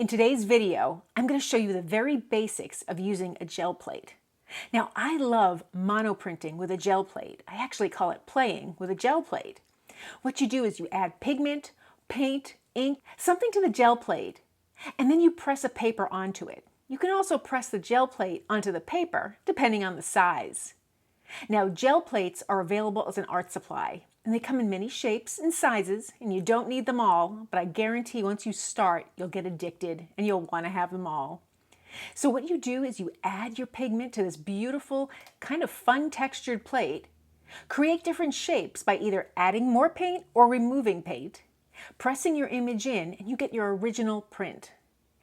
In today's video, I'm going to show you the very basics of using a gel plate. Now, I love monoprinting with a gel plate. I actually call it playing with a gel plate. What you do is you add pigment, paint, ink, something to the gel plate, and then you press a paper onto it. You can also press the gel plate onto the paper, depending on the size. Now, gel plates are available as an art supply, and they come in many shapes and sizes, and you don't need them all, but I guarantee once you start, you'll get addicted and you'll want to have them all. So what you do is you add your pigment to this beautiful, kind of fun textured plate, create different shapes by either adding more paint or removing paint, pressing your image in, and you get your original print.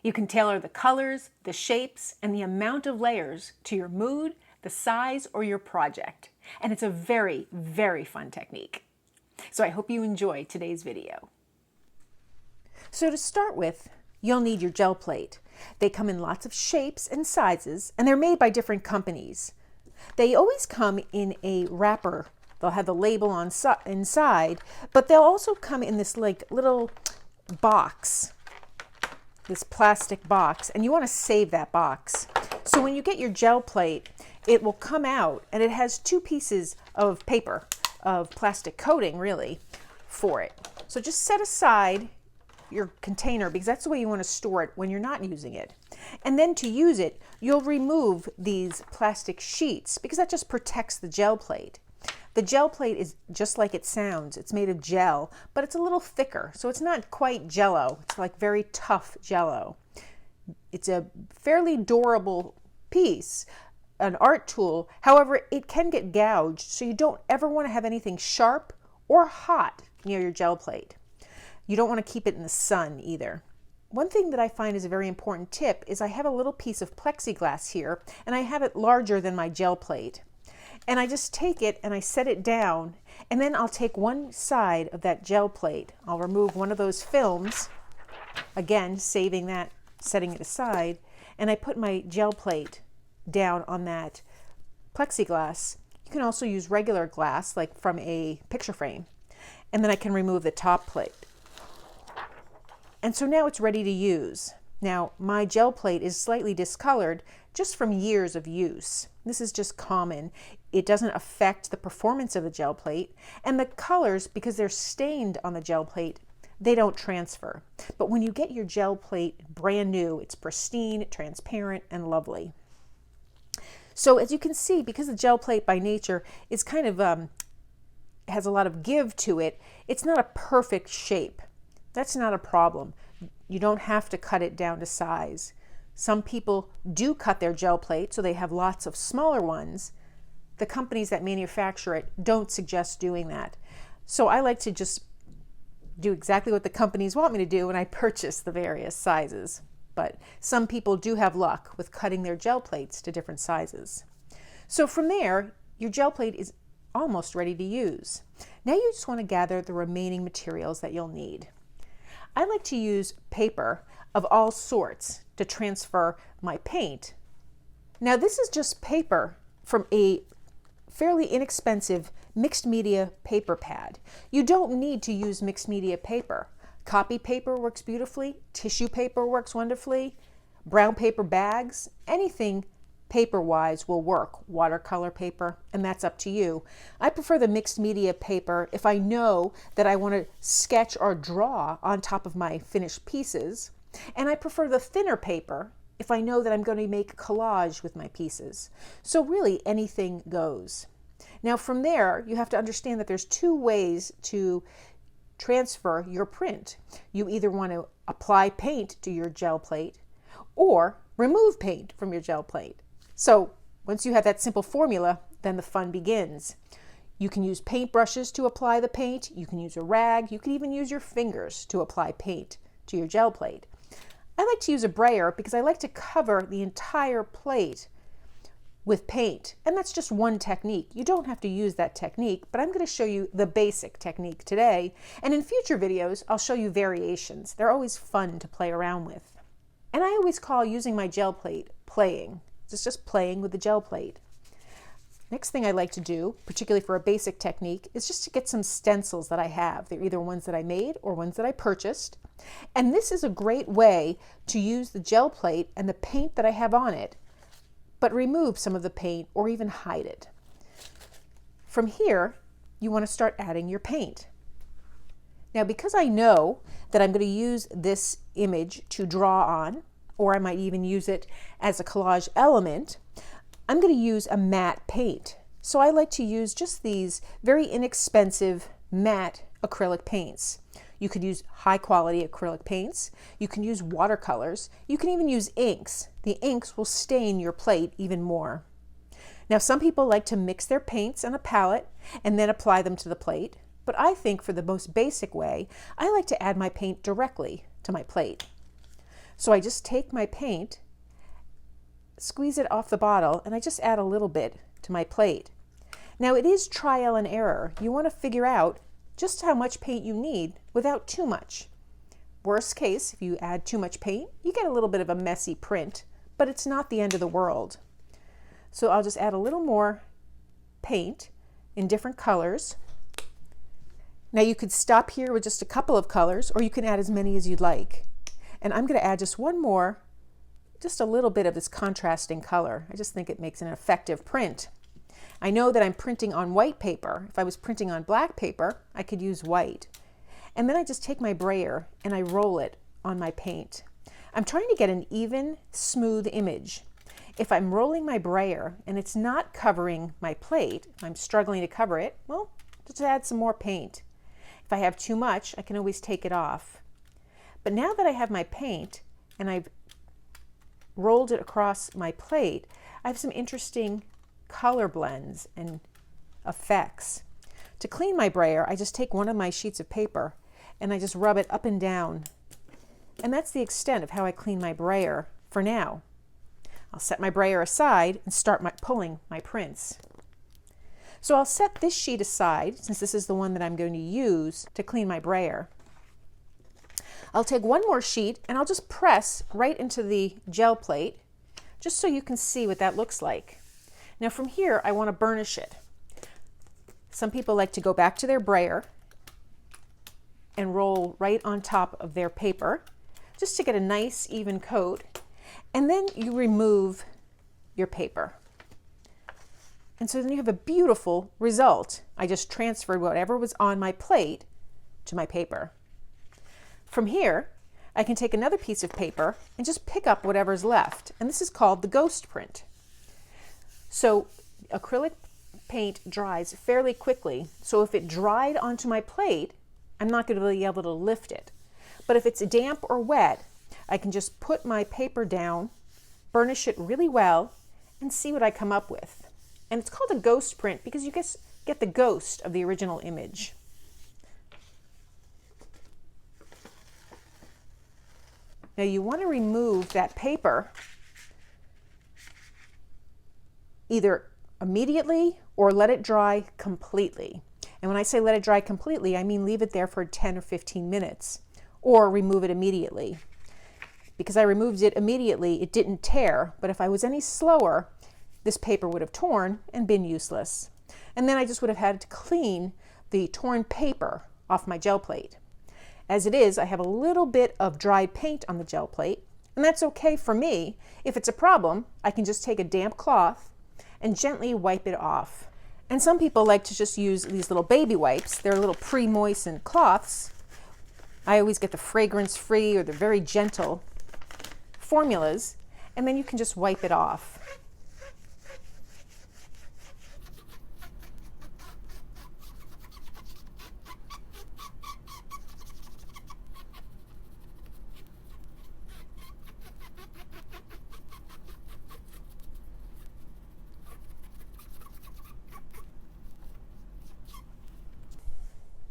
You can tailor the colors, the shapes, and the amount of layers to your mood, the size, or your project. And it's a very, very fun technique. So I hope you enjoy today's video. So to start with, you'll need your gel plate. They come in lots of shapes and sizes, and they're made by different companies. They always come in a wrapper. They'll have the label on inside, but they'll also come in this like little box, this plastic box, and you want to save that box. So when you get your gel plate, it will come out and it has two pieces of paper, of plastic coating really, for it. So just set aside your container because that's the way you want to store it when you're not using it. And then to use it, you'll remove these plastic sheets because that just protects the gel plate. The gel plate is just like it sounds. It's made of gel, but it's a little thicker, so it's not quite Jell-O. It's like very tough Jell-O. It's a fairly durable piece, an art tool. However, it can get gouged, so you don't ever want to have anything sharp or hot near your gel plate. You don't want to keep it in the sun either. One thing that I find is a very important tip is I have a little piece of plexiglass here, and I have it larger than my gel plate. And I just take it and I set it down, and then I'll take one side of that gel plate. I'll remove one of those films, again, saving that, setting it aside, and I put my gel plate down on that plexiglass. You can also use regular glass, like from a picture frame, and then I can remove the top plate. And so now it's ready to use. Now, my gel plate is slightly discolored just from years of use. This is just common. It doesn't affect the performance of the gel plate, and the colors, because they're stained on the gel plate, they don't transfer. But when you get your gel plate brand new, it's pristine, transparent, and lovely. So as you can see, because the gel plate by nature is kind of has a lot of give to it, it's not a perfect shape. That's not a problem. You don't have to cut it down to size. Some people do cut their gel plate, so they have lots of smaller ones. The companies that manufacture it don't suggest doing that. So I like to just do exactly what the companies want me to do when I purchase the various sizes. But some people do have luck with cutting their gel plates to different sizes. So from there, your gel plate is almost ready to use. Now you just want to gather the remaining materials that you'll need. I like to use paper of all sorts to transfer my paint. Now this is just paper from a fairly inexpensive mixed media paper pad. You don't need to use mixed media paper. Copy paper works beautifully, tissue paper works wonderfully, brown paper bags, anything paper-wise will work, watercolor paper, and that's up to you. I prefer the mixed media paper if I know that I want to sketch or draw on top of my finished pieces, and I prefer the thinner paper if I know that I'm going to make a collage with my pieces. So really anything goes. Now from there, you have to understand that there's two ways to transfer your print. You either want to apply paint to your gel plate or remove paint from your gel plate. So once you have that simple formula, then the fun begins. You can use paint brushes to apply the paint. You can use a rag. You can even use your fingers to apply paint to your gel plate. I like to use a brayer because I like to cover the entire plate with paint. And that's just one technique. You don't have to use that technique, but I'm going to show you the basic technique today. And in future videos, I'll show you variations. They're always fun to play around with. And I always call using my gel plate playing. It's just playing with the gel plate. Next thing I like to do, particularly for a basic technique, is just to get some stencils that I have. They're either ones that I made or ones that I purchased. And this is a great way to use the gel plate and the paint that I have on it, but remove some of the paint or even hide it. From here, you want to start adding your paint. Now, because I know that I'm going to use this image to draw on, or I might even use it as a collage element, I'm going to use a matte paint. So I like to use just these very inexpensive matte acrylic paints. You could use high quality acrylic paints. You can use watercolors. You can even use inks. The inks will stain your plate even more. Now, some people like to mix their paints on a palette and then apply them to the plate. But I think for the most basic way, I like to add my paint directly to my plate. So I just take my paint, squeeze it off the bottle, and I just add a little bit to my plate. Now, it is trial and error. You want to figure out just how much paint you need without too much. Worst case, if you add too much paint, you get a little bit of a messy print, but it's not the end of the world. So I'll just add a little more paint in different colors. Now, you could stop here with just a couple of colors, or you can add as many as you'd like. And I'm going to add just one more, just a little bit of this contrasting color. I just think it makes an effective print. I know that I'm printing on white paper. If I was printing on black paper, I could use white. And then I just take my brayer and I roll it on my paint. I'm trying to get an even, smooth image. If I'm rolling my brayer and it's not covering my plate, if I'm struggling to cover it, well, just add some more paint. If I have too much, I can always take it off. But now that I have my paint and I've rolled it across my plate, I have some interesting color blends and effects. To clean my brayer, I just take one of my sheets of paper and I just rub it up and down. And that's the extent of how I clean my brayer for now. I'll set my brayer aside and start pulling my prints. So I'll set this sheet aside, since this is the one that I'm going to use to clean my brayer. I'll take one more sheet and I'll just press right into the gel plate, just so you can see what that looks like. Now from here, I want to burnish it. Some people like to go back to their brayer and roll right on top of their paper, just to get a nice even coat. And then you remove your paper. And so then you have a beautiful result. I just transferred whatever was on my plate to my paper. From here, I can take another piece of paper and just pick up whatever's left. And this is called the ghost print. So acrylic paint dries fairly quickly. So if it dried onto my plate, I'm not going to be able to lift it. But if it's damp or wet, I can just put my paper down, burnish it really well, and see what I come up with. And it's called a ghost print because you get the ghost of the original image. Now you want to remove that paper either immediately or let it dry completely. And when I say let it dry completely, I mean leave it there for 10 or 15 minutes or remove it immediately. Because I removed it immediately, it didn't tear, but if I was any slower, this paper would have torn and been useless. And then I just would have had to clean the torn paper off my gel plate. As it is, I have a little bit of dried paint on the gel plate, and that's okay for me. If it's a problem, I can just take a damp cloth and gently wipe it off. And some people like to just use these little baby wipes. They're little pre-moistened cloths. I always get the fragrance-free or the very gentle formulas, and then you can just wipe it off.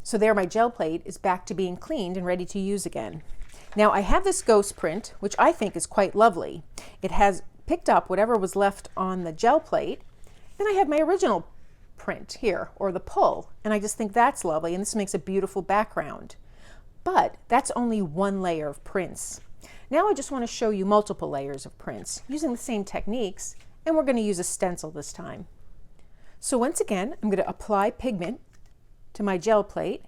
So there, my gel plate is back to being cleaned and ready to use again. Now I have this ghost print, which I think is quite lovely. It has picked up whatever was left on the gel plate. Then I have my original print here, or the pull, and I just think that's lovely, and this makes a beautiful background. But that's only one layer of prints. Now I just want to show you multiple layers of prints using the same techniques, and we're going to use a stencil this time. So once again, I'm going to apply pigment to my gel plate.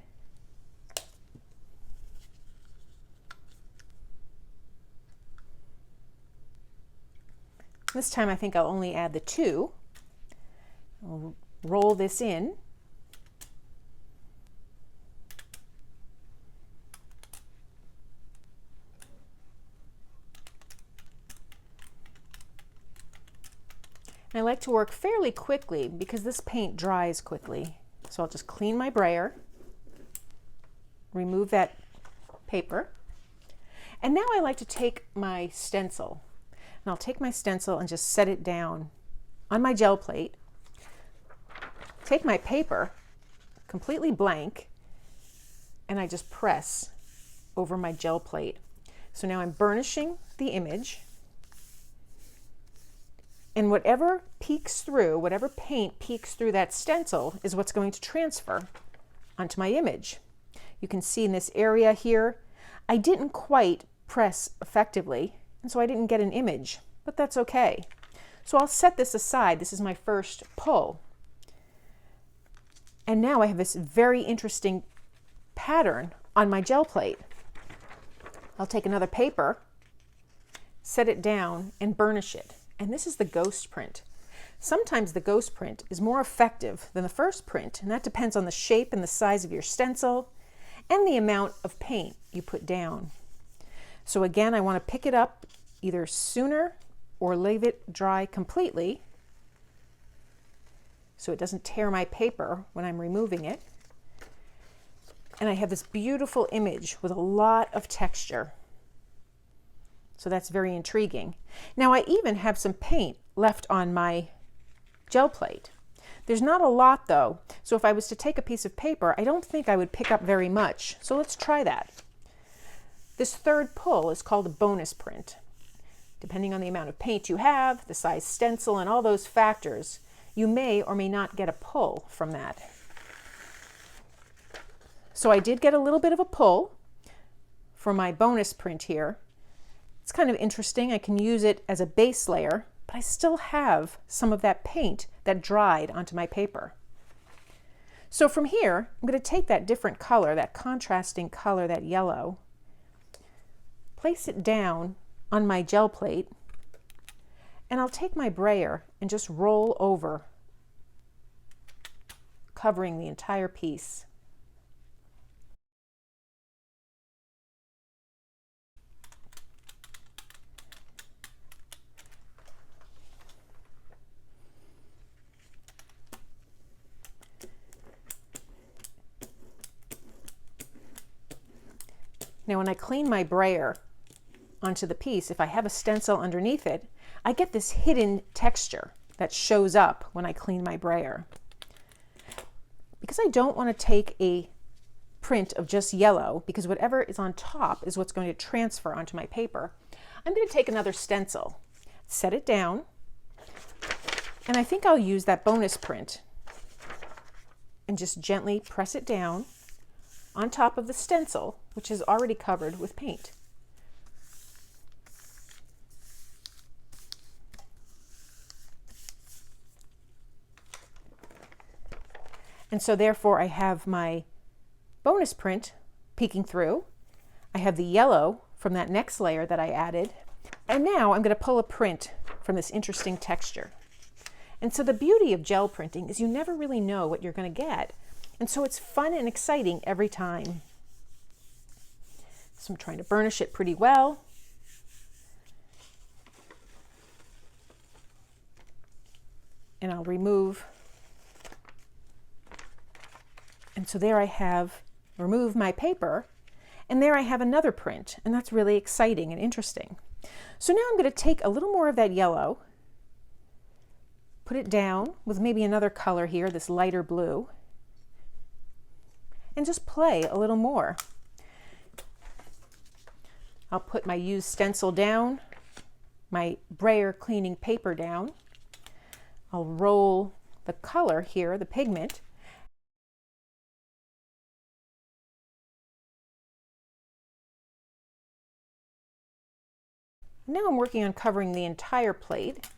This time I think I'll only add the 2. I'll roll this in. I like to work fairly quickly because this paint dries quickly. So I'll just clean my brayer, remove that paper, and now I like to take my stencil. And I'll take my stencil and just set it down on my gel plate, take my paper, completely blank, and I just press over my gel plate. So now I'm burnishing the image. And whatever peeks through, whatever paint peeks through that stencil is what's going to transfer onto my image. You can see in this area here, I didn't quite press effectively, and so I didn't get an image, but that's okay. So I'll set this aside. This is my first pull. And now I have this very interesting pattern on my gel plate. I'll take another paper, set it down, and burnish it. And this is the ghost print. Sometimes the ghost print is more effective than the first print, and that depends on the shape and the size of your stencil and the amount of paint you put down. So again, I want to pick it up either sooner or leave it dry completely so it doesn't tear my paper when I'm removing it. And I have this beautiful image with a lot of texture. So that's very intriguing. Now I even have some paint left on my gel plate. There's not a lot though, so if I was to take a piece of paper, I don't think I would pick up very much. So let's try that. This third pull is called a bonus print. Depending on the amount of paint you have, the size stencil, and all those factors, you may or may not get a pull from that. So I did get a little bit of a pull for my bonus print here. It's kind of interesting. I can use it as a base layer, but I still have some of that paint that dried onto my paper. So from here, I'm going to take that different color, that contrasting color, that yellow, place it down on my gel plate, and I'll take my brayer and just roll over, covering the entire piece. Now when I clean my brayer onto the piece, if I have a stencil underneath it, I get this hidden texture that shows up when I clean my brayer. Because I don't want to take a print of just yellow, because whatever is on top is what's going to transfer onto my paper, I'm going to take another stencil, set it down, and I think I'll use that bonus print and just gently press it down on top of the stencil, which is already covered with paint. And so therefore I have my bonus print peeking through. I have the yellow from that next layer that I added. And now I'm going to pull a print from this interesting texture. And so the beauty of gel printing is you never really know what you're going to get. And so it's fun and exciting every time. So I'm trying to burnish it pretty well. And I'll remove. And so there I have removed my paper, and there I have another print, and that's really exciting and interesting. So now I'm going to take a little more of that yellow, put it down with maybe another color here, this lighter blue, and just play a little more. I'll put my used stencil down, my brayer cleaning paper down. I'll roll the color here, the pigment. Now I'm working on covering the entire plate,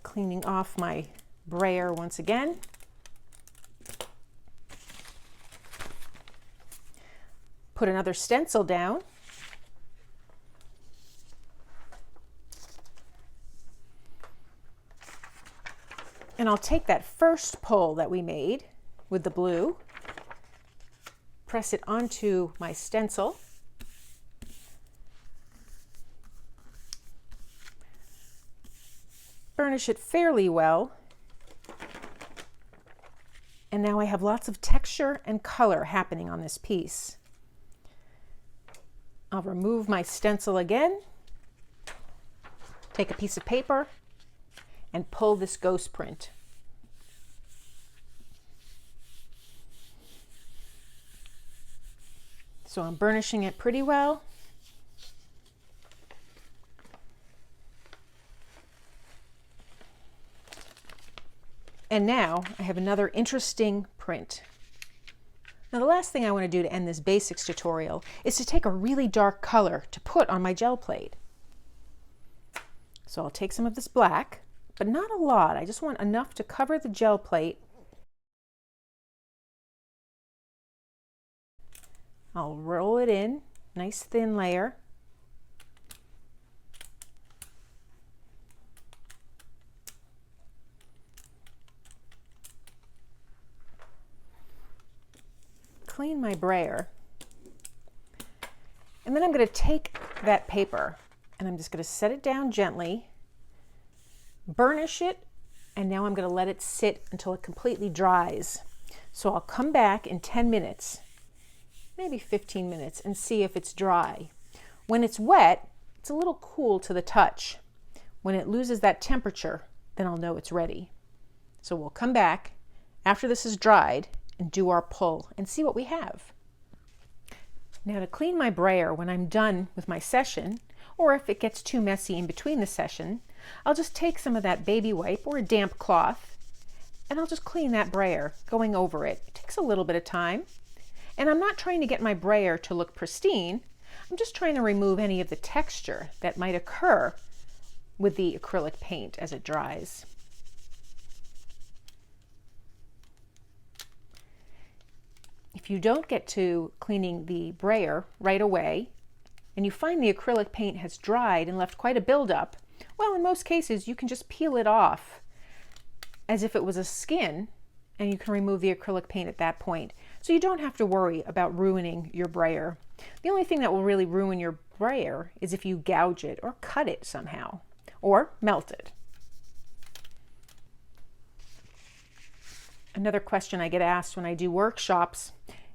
cleaning off my Brayer once again. Put another stencil down. And I'll take that first pull that we made with the blue, press it onto my stencil, burnish it fairly well, and now I have lots of texture and color happening on this piece. I'll remove my stencil again, take a piece of paper, and pull this ghost print. So I'm burnishing it pretty well. And now I have another interesting print. Now the last thing I want to do to end this basics tutorial is to take a really dark color to put on my gel plate. So I'll take some of this black, but not a lot. I just want enough to cover the gel plate. I'll roll it in, nice thin layer. Clean my brayer. And then I'm going to take that paper and I'm just going to set it down gently, burnish it, and now I'm going to let it sit until it completely dries. So I'll come back in 10 minutes, maybe 15 minutes, and see if it's dry. When it's wet, it's a little cool to the touch. When it loses that temperature, then I'll know it's ready. So we'll come back after this is dried and do our pull and see what we have. Now to clean my brayer when I'm done with my session, or if it gets too messy in between the session, I'll just take some of that baby wipe or a damp cloth and I'll just clean that brayer going over it. It takes a little bit of time. And I'm not trying to get my brayer to look pristine. I'm just trying to remove any of the texture that might occur with the acrylic paint as it dries. If you don't get to cleaning the brayer right away, and you find the acrylic paint has dried and left quite a buildup, well, in most cases, you can just peel it off as if it was a skin, and you can remove the acrylic paint at that point. So you don't have to worry about ruining your brayer. The only thing that will really ruin your brayer is if you gouge it or cut it somehow, or melt it. Another question I get asked when I do workshops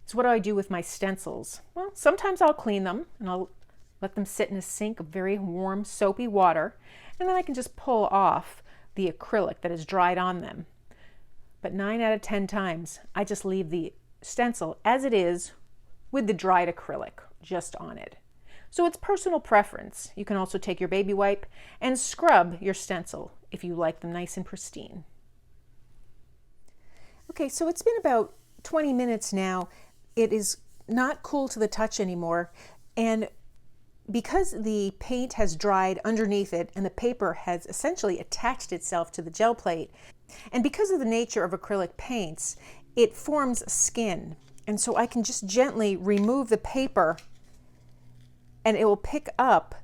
is, what do I do with my stencils? Well, sometimes I'll clean them and I'll let them sit in a sink of very warm, soapy water, and then I can just pull off the acrylic that is dried on them. But 9 out of 10 times, I just leave the stencil as it is with the dried acrylic just on it. So it's personal preference. You can also take your baby wipe and scrub your stencil if you like them nice and pristine. Okay, so it's been about 20 minutes now. It is not cool to the touch anymore, and because the paint has dried underneath it and the paper has essentially attached itself to the gel plate, and because of the nature of acrylic paints, it forms skin. And so I can just gently remove the paper and it will pick up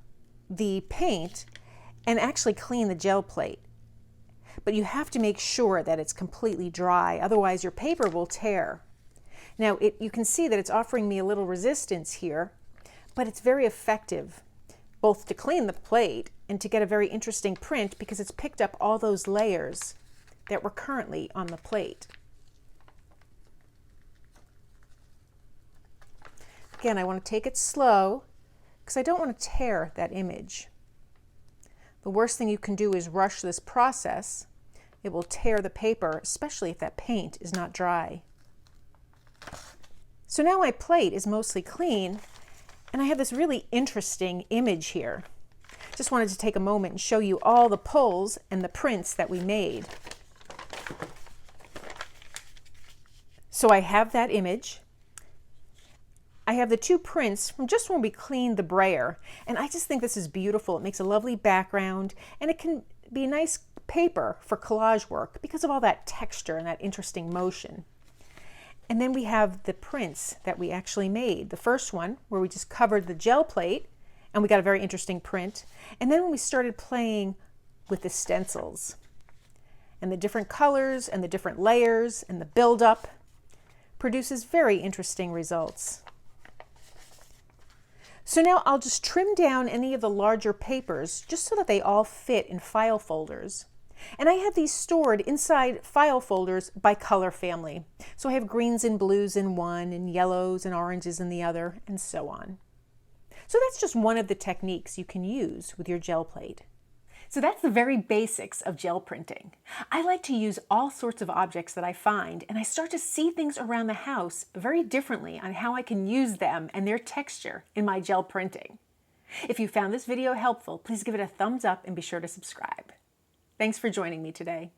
the paint and actually clean the gel plate. But you have to make sure that it's completely dry, otherwise your paper will tear. Now you can see that it's offering me a little resistance here, but it's very effective both to clean the plate and to get a very interesting print because it's picked up all those layers that were currently on the plate. Again, I want to take it slow because I don't want to tear that image. The worst thing you can do is rush this process. It will tear the paper, especially if that paint is not dry. So now my plate is mostly clean and I have this really interesting image here. Just wanted to take a moment and show you all the pulls and the prints that we made. So I have that image. I have the two prints from just when we cleaned the brayer, and I just think this is beautiful. It makes a lovely background, and it can be nice paper for collage work because of all that texture and that interesting motion. And then we have the prints that we actually made. The first one where we just covered the gel plate and we got a very interesting print. And then when we started playing with the stencils and the different colors and the different layers and the buildup produces very interesting results. So now I'll just trim down any of the larger papers just so that they all fit in file folders. And I have these stored inside file folders by color family. So I have greens and blues in one, and yellows and oranges in the other, and so on. So that's just one of the techniques you can use with your gel plate. So that's the very basics of gel printing. I like to use all sorts of objects that I find, and I start to see things around the house very differently on how I can use them and their texture in my gel printing. If you found this video helpful, please give it a thumbs up and be sure to subscribe. Thanks for joining me today.